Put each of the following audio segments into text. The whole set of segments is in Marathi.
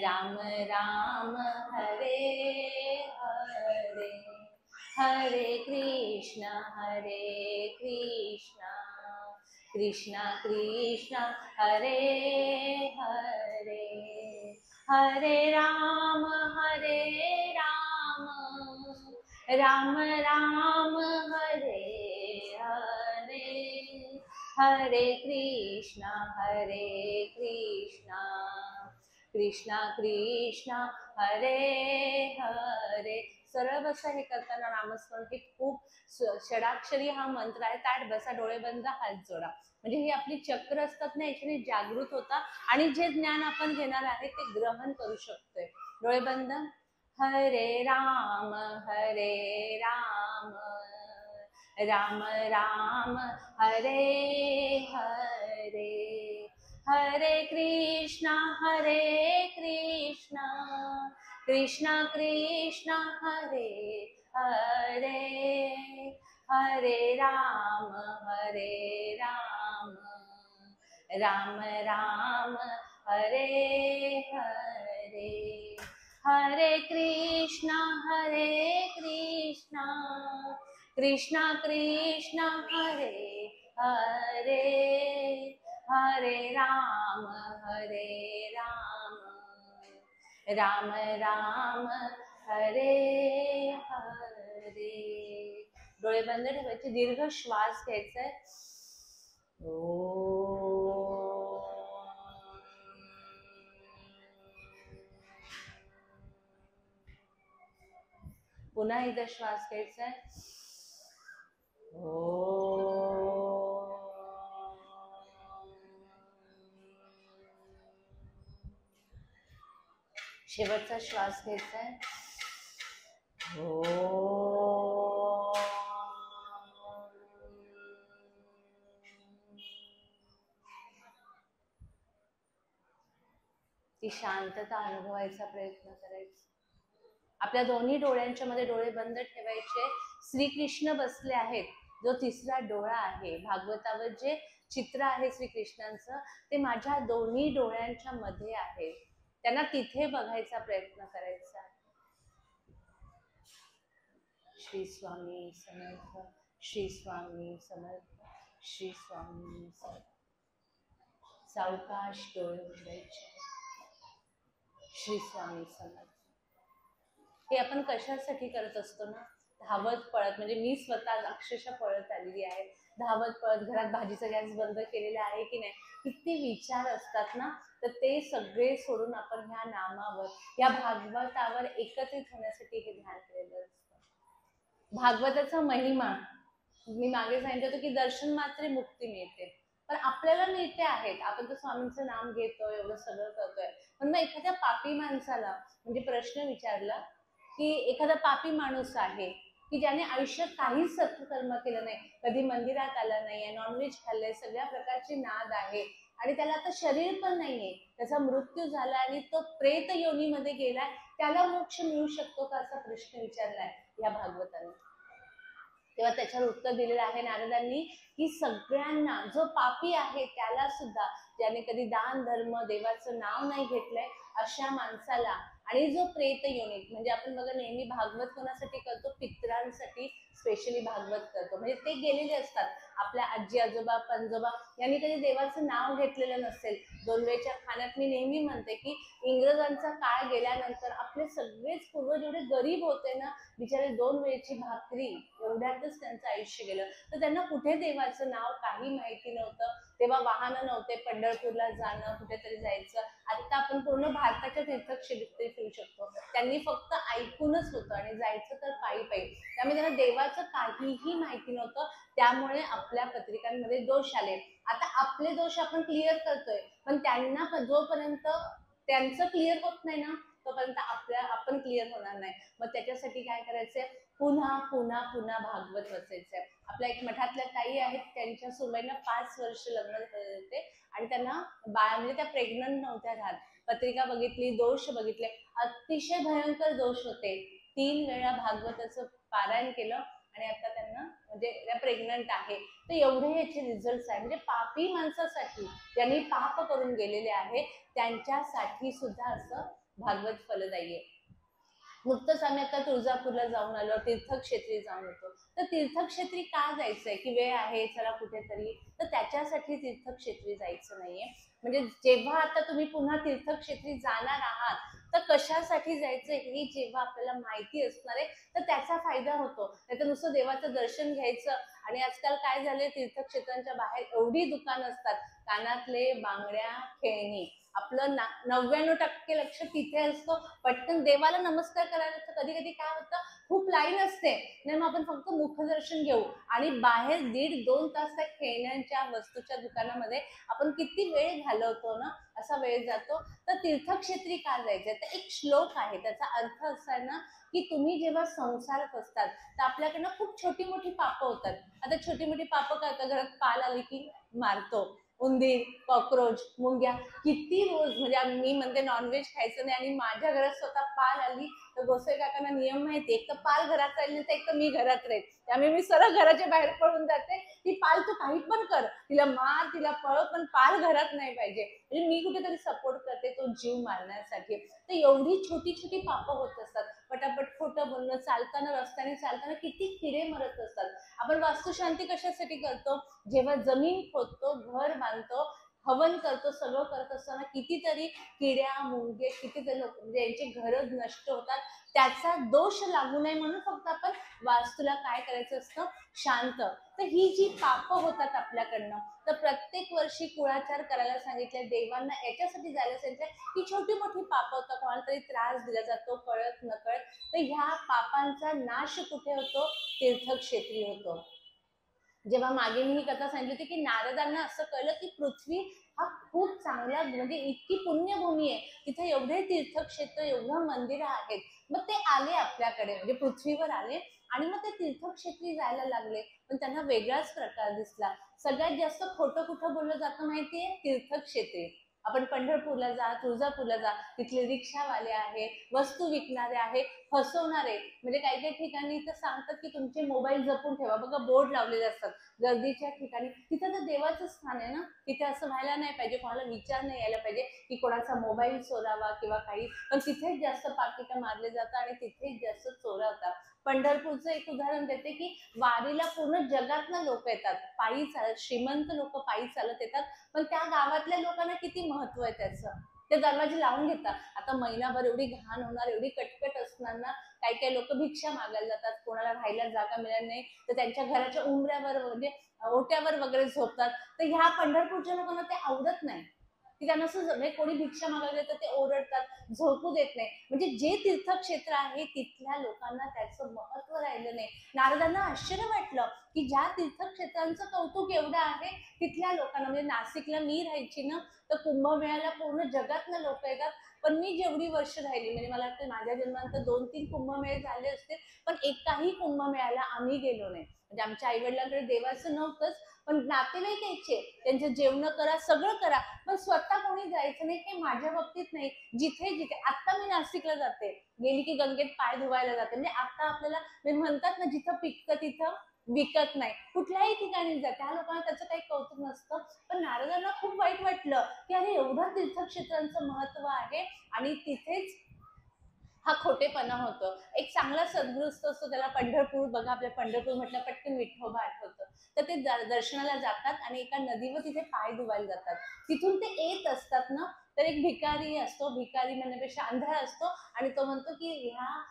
राम राम हरे हरे, हरे कृष्णा कृष्णा कृष्णा हरे हरे, हरे राम राम राम हरे हरे, हरे कृष्णा कृष्णा कृष्णा हरे हरे. सरळ बसा. हे करताना नामस्मरण हे खूप षडाक्षरी हा मंत्र आहे. ताठ बसा, डोळे बंद, हात जोडा. म्हणजे ही आपली चक्र असतात ना, याच्याने जागृत होता आणि जे ज्ञान आपण घेणार आहे ते ग्रहण करू शकतोय. डोळे बंद. हरे राम राम राम हरे हरे, हरे कृष्णा कृष्णा कृष्णा हरे हरे, हरे राम राम राम हरे हरे, हरे कृष्णा कृष्णा कृष्णा हरे हरे, हरे राम राम राम हरे हरे. डोळे बंद ठेवायचे, दीर्घ श्वास घ्यायचाय. पुन्हा एकदा श्वास घ्यायचाय. शेवटचा श्वास घ्यायचाय. ती शांतता अनुभवायचा प्रयत्न करायचा. आपल्या दोन्ही डोळ्यांच्या मध्ये डोळे बंद ठेवायचे. श्रीकृष्ण बसले आहेत, जो तिसरा डोळा आहे. भागवतावर जे चित्र आहे श्रीकृष्णांचं ते माझ्या दोन्ही डोळ्यांच्या मध्ये आहे. त्यांना तिथे बघायचा प्रयत्न करायचा. श्री स्वामी समर्थ, श्री स्वामी समर्थ, श्री स्वामी समर्थ. सावकाश डोळे उघडायचे. श्री स्वामी समर्थ. हे आपण कशासाठी करत असतो ना, धावत पळत. म्हणजे मी स्वतः अक्षरशः पळत आलेली आहे, धावत पळत. घरात भाजीचा गॅस बंद केलेला आहे की नाही, किती विचार असतात ना, तर ते सगळे सोडून आपण ह्या नामावर, या भागवतावर एकत्रित होण्यासाठी हे ध्यान केलेलं असतं. भागवताचा महिमा मी मागे सांगितलं होतं की दर्शन मात्र मुक्ती मिळते, पण आपल्याला मिळते आहेत. आपण तर स्वामींचं नाम घेतोय, एवढं सगळं करतोय, पण मग एखाद्या पापी माणसाला म्हणजे प्रश्न विचारला की एखादा पापी माणूस आहे की ज्याने आयुष्यात काहीच सत्कर्म केलं नाही, कधी मंदिरात आला नाहीये, नॉनव्हेज खाल्लंय, सगळ्या प्रकारचे नाद आहे आणि त्याला आता शरीर पण नाहीये, त्याचा मृत्यू झाला आणि तो प्रेत योनीमध्ये गेलाय, त्याला मोक्ष मिळू शकतो का, असा प्रश्न विचारलाय या भागवताने. तेव्हा त्याच्यावर उत्तर दिलेलं आहे नारदांनी की सगळ्यांना, जो पापी आहे त्याला सुद्धा, ज्याने कधी दान धर्म देवाचं नाव नाही घेतलंय अशा माणसाला, आणि जो प्रेत योनीत, म्हणजे आपण बघा नेहमी भागवत कोणासाठी करतो, पितरांसाठी स्पेशली भागवत करतो. म्हणजे ते गेलेले असतात, आपल्या आजी आजोबा पंजोबा यांनी कधी देवाचं नाव घेतलेलं नसेल. 2 वेळच्या खाण्यात मी नेहमी म्हणते की इंग्रजांचा काळ गेल्यानंतर आपले सगळेच पूर्वज एवढे गरीब होते ना, बिचारे 2 वेळची भाकरी एवढ्यातच त्यांचं आयुष्य गेलं. तर त्यांना कुठे देवाचं नाव काही माहिती नव्हतं. तेव्हा वाहनं नव्हते, पंढरपूरला जाणं, कुठेतरी जायचं. आता आपण पूर्ण भारताच्या तीर्थक्षेत्री फिरू शकतो. त्यांनी फक्त ऐकूनच होतं आणि जायचं तर पायी पायी. त्यामुळे त्यांना देवाचं काहीही माहिती नव्हतं. त्यामुळे आपल्या पत्रिकांमध्ये दोष आले. आता आपले दोष आपण क्लिअर करतोय, पण त्यांना जोपर्यंत त्यांचं क्लिअर होत नाही ना, तोपर्यंत आपण क्लिअर होणार नाही. मग त्याच्यासाठी काय करायचंय, पुन्हा पुन्हा पुन्हा भागवत वाचायचंय. आपल्या एक मठातल्या ताई आहेत, त्यांच्या सुनबाईंना 5 वर्ष लग्न झाले होते आणि त्यांना बाळ, म्हणजे त्या प्रेग्नंट नव्हत्या राहत. पत्रिका बघितली, दोष बघितले, अतिशय भयंकर दोष होते. 3 वेळा भागवताचं पारायण केलं आणि आता त्यांना, म्हणजे त्या प्रेग्नंट आहे. तर एवढे याचे रिझल्ट आहे. म्हणजे पापी माणसासाठी, ज्यांनी पाप करून गेलेले आहे त्यांच्यासाठी सुद्धा असं भागवत फलदायी आहे. नुकतंच आम्ही आता तुळजापूरला जाऊन आलो, तीर्थक्षेत्री जाऊन होतो. तर तीर्थक्षेत्री का जायचंय, की वेळ आहे चला कुठेतरी, तर त्याच्यासाठी तीर्थक्षेत्री जायचं नाहीये. म्हणजे जेव्हा आता तुम्ही पुन्हा तीर्थक्षेत्री जाणार आहात तर कशासाठी जायचं हे जेव्हा आपल्याला माहिती असणार आहे तर त्याचा फायदा होतो. नाही तर नुसतं देवाचं दर्शन घ्यायचं. आणि आजकाल काय झालंय, तीर्थक्षेत्रांच्या बाहेर एवढी दुकानं असतात, कानातले, बांगड्या, खेळणी, आपलं 99% लक्ष तिथे असतो. पटकन देवाला नमस्कार करायला तर कधी कधी काय होतं, खूप लाईन असते, नाही मग आपण फक्त मुखदर्शन घेऊ आणि बाहेर 1.5-2 तास त्या खेळण्यांच्या वस्तूच्या दुकानामध्ये आपण किती वेळ घालवतो ना, असा वेळ जातो. तर तीर्थक्षेत्री का जायचंय, तर एक श्लोक आहे, त्याचा अर्थ असा आहे ना, की तुम्ही जेव्हा संसारात असतात तर आपल्याकडनं खूप छोटी मोठी पापं होतात. आता छोटी मोठी पापं काय होतात, घरात पाल आली की मारतो, उंदीर, कॉक्रोच, मुंग्या, किती रोज, म्हणजे मी म्हणते नॉनव्हेज खायचं नाही आणि माझ्या घरात स्वतः पाल आली तर गोसाई काकांना नियम माहिती, एक तर पाल घरात राहील तर एक तर मी घरात राहील, त्यामुळे मी सरळ घराच्या बाहेर पळून जाते. ती पाल तू काही पण कर, तिला मार, तिला पळ, पण पाल घरात नाही पाहिजे. म्हणजे मी कुठेतरी सपोर्ट करते तो जीव मारण्यासाठी. तर एवढी छोटी छोटी पापं होत असतात. पटापट खोटं बोलणं, चालताना रस्त्याने चालताना किती किडे मरत असतात. आपण वास्तुशांती कशासाठी करतो, जेव्हा जमीन खोदतो, घर बांधतो, हवन करतो, सगळं करत असताना कितीतरी किड्या, मुंगे, कितीतरी लोक म्हणजे यांचे घर नष्ट होतात. त्याचा दोष लागू नये म्हणून फक्त आपण वास्तूला काय करायचं असतं, शांत. तर ही जी पापं होतात आपल्याकडनं, तर प्रत्येक वर्षी कुळाचार करायला सांगितले, देवांना याच्यासाठी जायला सांगितलं की छोटी मोठी पापं होतात, कोणाला तरी त्रास दिला जातो कळत नकळत, तर ह्या पापांचा नाश कुठे होतो, तीर्थक्षेत्री होतो. जेव्हा मागे मी ही कथा सांगितली होती की नारदांना असं कळलं की पृथ्वी हा खूप चांगला, म्हणजे इतकी पुण्यभूमी आहे, तिथे एवढे तीर्थक्षेत्र, एवढं मंदिरं आहेत. मग ते आले आपल्याकडे, म्हणजे पृथ्वीवर आले आणि मग ते तीर्थक्षेत्री जायला लागले. पण त्यांना वेगळाच प्रकार दिसला. सगळ्यात जास्त खोटं कुठं बोललं जातं माहितीये, तीर्थक्षेत्री. आपण पंढरपूरला जा, तुळजापूरला जा, तिथले रिक्षावाले आहे, वस्तू विकणारे आहे, फसवणारे. म्हणजे काही काही ठिकाणी तर सांगतात की तुमचे मोबाईल जपून ठेवा, बघा बोर्ड लावलेले असतात गर्दीच्या ठिकाणी. तिथं तर देवाचं स्थान आहे ना, तिथे असं व्हायला नाही पाहिजे, कोणाला विचार नाही यायला पाहिजे की कोणाचा मोबाईल चोरावा किंवा काही, पण तिथेच जास्त पाकिटं मारले जातात आणि तिथेच जास्त चोरवतात. पंढरपूरचं एक उदाहरण देते की वारीला पूर्ण जगातनं लोक येतात, पायी चालत, श्रीमंत लोक पायी चालत येतात, पण त्या गावातल्या लोकांना किती महत्व आहे त्याचं, ते दरवाजे लावून घेतात. आता महिनाभर एवढी घाण होणार, एवढी कटकट असणार ना, काही काही लोक भिक्षा मागायला जातात, कोणाला राहायला जागा मिळत नाही तर त्यांच्या घराच्या उंबऱ्यावर, म्हणजे ओट्यावर वगैरे झोपतात. तर ह्या पंढरपूरच्या लोकांना ते आवडत नाही, की त्यांना असं म्हणजे कोणी भिक्षा मागायला तर ते ओरडतात, झोपू देत नाही. म्हणजे जे तीर्थक्षेत्र आहे तिथल्या लोकांना त्याचं महत्व राहिलं नाही. नारदांना आश्चर्य वाटलं की ज्या तीर्थक्षेत्रांचं कौतुक एवढं आहे तिथल्या लोकांना, म्हणजे नाशिकला मी राहायची ना, तर कुंभमेळ्याला पूर्ण जगातनं लोक येतात. पण मी जेवढी वर्ष राहिली, म्हणजे मला वाटतं माझ्या जन्मानंतर 2-3 कुंभमेळे झाले असते, पण एकाही कुंभमेळ्याला आम्ही गेलो नाही. म्हणजे आमच्या आईवडिलांकडे देवाचं नव्हतंच, पण नातेवाईक यायचे, त्यांचं जेवण करा, सगळं करा, पण स्वतः कोणी जायचं नाही. हे माझ्या बाबतीत नाही, जिथे जिथे आता मी नाशिकला जाते, गेली की गंगेत पाय धुवायला जाते. म्हणजे आता आपल्याला म्हणतात ना, जिथं पिकतं तिथं विकत नाही, कुठल्याही ठिकाणी जा, त्या लोकांना त्याचं काही कौतुक नसतं. पण नारदांना खूप वाईट वाटलं की अरे एवढं तीर्थक्षेत्रांचं महत्व आहे आणि तिथेच हा खोटेपणा होतो. एक चांगला सद्गृहस्थ असतो, त्याला पंढरपूर, बघा आपल्या पंढरपूर म्हटलं पटकन विठोबा आठवतं, तर ते दर्शनाला जातात आणि एका नदीवर तिथे पाय धुवायला जातात. तिथून ते येत असतात ना, तर एक भिकारी असतो, भिकारी म्हणण्यापेक्षा आंधळा असतो, आणि तो म्हणतो की ह्या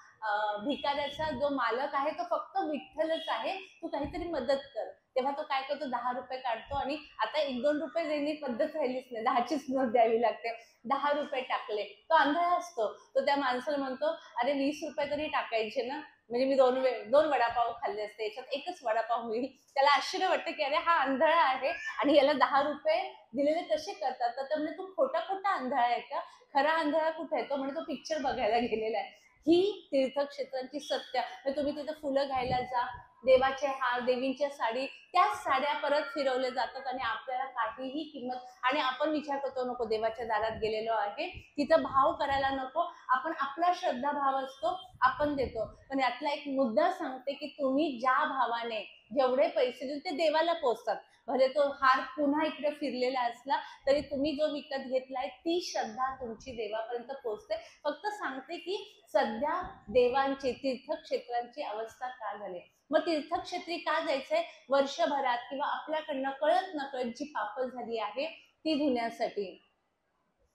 भिकाऱ्याचा जो मालक आहे तो फक्त विठ्ठलच आहे, तू काहीतरी मदत कर. तेव्हा तो काय करतो, 10 रुपये काढतो, आणि आता 1-2 रुपये देणे पद्धत राहिलीच नाही, 10चीच नोट द्यावी लागते. 10 रुपये टाकले, तो आंधळा असतो, तो त्या माणसाला म्हणतो अरे 20 रुपये तरी टाकायचे ना, म्हणजे मी 2 वडापाव खाल्ले असते, याच्यात एकच वडापाव होईल. त्याला आश्चर्य वाटतं की अरे हा आंधळा आहे आणि याला 10 रुपये दिलेले कसे करतात. तर म्हणजे तू खोटा खोटा आंधळा आहे का, खरा आंधळा कुठे आहे, तो म्हणजे तो पिक्चर बघायला गेलेला आहे. ही तीर्थक्षेत्रांची सत्य. तुम्ही तिथं फुलं घ्यायला जा, देवाचे हार, देवींच्या साडी, त्याच साड्या परत फिरवल्या जातात आणि आपल्याला काहीही किंमत, आणि आपण विचार करतो नको देवाच्या दारात गेलेलो आहे तिथं भाव करायला नको, आपण आपला श्रद्धा भाव असतो आपण देतो. पण यातला एक मुद्दा सांगते की तुम्ही ज्या भावाने जेवढे पैसे देऊन ते देवाला पोचतात. भले तो हार पुन्हा इकडे फिरलेला असला तरी तुम्ही जो विकत घेतलाय ती श्रद्धा तुमची देवापर्यंत पोहोचते. फक्त सांगते की सध्या देवांची तीर्थक्षेत्रांची अवस्था काय झाली. मग तीर्थक्षेत्री का जायचंय? वर्षभरात किंवा आपल्याकडनं कळत नकळत जी पापं झाली आहे ती धुण्यासाठी.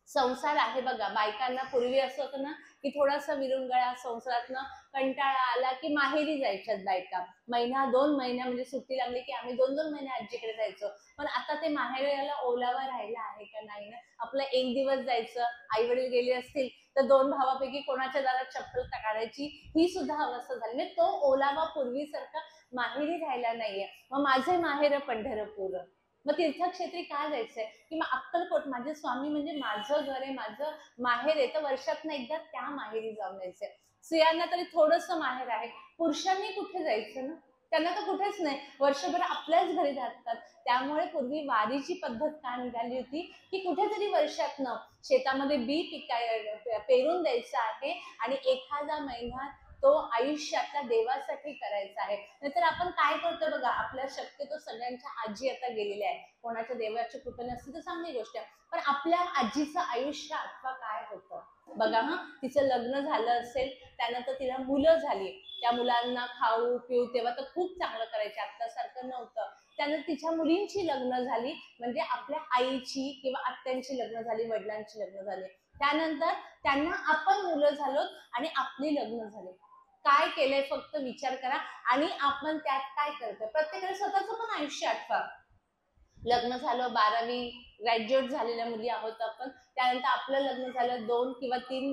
संसार आहे बघा, बायकांना पूर्वी असं होतं ना की थोडासा विरंगुळा संसारातनं कंटाळा आला की माहेरी जायच्यात बायका. महिना 2 महिना म्हणजे सुट्टी लागली की आम्ही 2-2 महिने आजीकडे जायचो. पण आता ते माहेरला ओलावा राहिला आहे का? नाही ना. आपलं 1 दिवस जायचं, आई वडील गेले असतील तर 2 भावापैकी कोणाच्या दारात चप्पल काढायची ही सुद्धा अवस्था झाली. म्हणजे तो ओलावा पूर्वीसारखा माहेरी राहिला नाहीये. मग माझे माहेर पंढरपूर. मग तीर्थक्षेत्री का जायचंय? की मग अक्कलकोट माझे स्वामी म्हणजे माझं घर आहे, माझं माहेर आहे, तर वर्षातनं एकदा त्या माहेरी जाऊन यायचंय. स्त्रियांना तरी थोडंसं माहेर आहे, पुरुषांनी कुठे जायचं ना? त्यांना तर कुठेच नाही, वर्षभर आपल्याच घरी राहतात. त्यामुळे पूर्वी वारीची पद्धत का निघाली होती की कुठेतरी वर्षातनं शेतामध्ये बी पेरून द्यायचं आहे आणि एखादा महिना तो आयुष्यातल्या देवासाठी करायचा आहे. नाहीतर आपण काय करतो बघा, आपल्या शक्यतो सगळ्यांच्या आजी आता गेलेल्या आहे, कोणाच्या देवाची कृपा नसते तर चांगली गोष्ट आहे, पण आपल्या आजीचं आयुष्य आठवा काय होतं बघा. तिचं लग्न झालं असेल, त्यानंतर तिला मुलं झाली, त्या मुलांना खाऊ पिऊ तेव्हा तर खूप चांगलं करायचे, आत्तासारखं नव्हतं. त्यानंतर तिच्या मुलींची लग्न झाली, म्हणजे आपल्या आईची किंवा आत्यांची लग्न झाली, वडिलांची लग्न झाली, त्यानंतर त्यांना आपण मुलं झालो आणि आपली लग्न झाली. काय केलंय फक्त विचार करा. आणि आपण त्यात काय करतोय? प्रत्येकाला स्वतःचं पण आयुष्य आठवा. लग्न झालं, 12वी ग्रॅज्युएट झालेल्या मुली आहोत आपण, त्यानंतर आपलं लग्न झालं 2 किंवा 3